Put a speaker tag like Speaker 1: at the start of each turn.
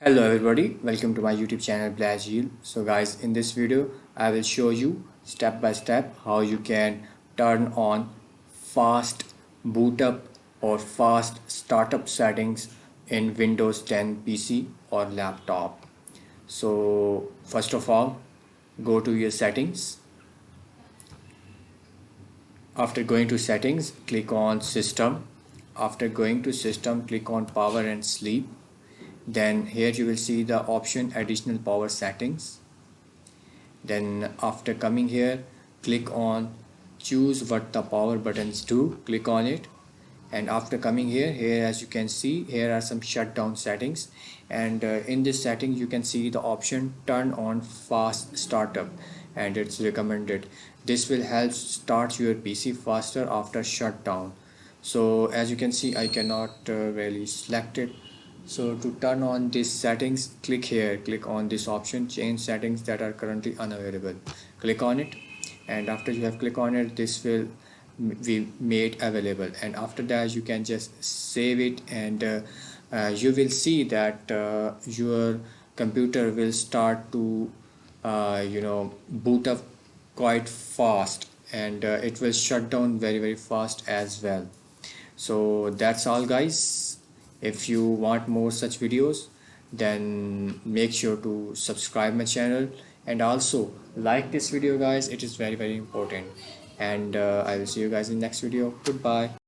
Speaker 1: Hello everybody, welcome to my YouTube channel BlehJeel. So guys, in this video I will show you step by step how you can turn on fast boot up or fast startup settings in Windows 10 PC or laptop. So first of all, go to your settings. After going to settings, click on system. After going to system, click on power and sleep. Then here you will see the option additional power settings. Then after coming here, click on choose what the power buttons do. Click on it. And after coming here as you can see, here are some shutdown settings, and in this setting you can see the option turn on fast startup, and it's recommended. This will help start your PC faster after shutdown. So as you can see, I cannot really select it. So to turn on these settings, click here, click on this option change settings that are currently unavailable. Click on it, and after you have clicked on it, this will be made available, and after that you can just save it, and you will see that your computer will start to boot up quite fast, and it will shut down very fast as well. So that's all guys. If you want more such videos, then make sure to subscribe my channel, and also like this video guys, it is very important. And I will see you guys in next video. Goodbye.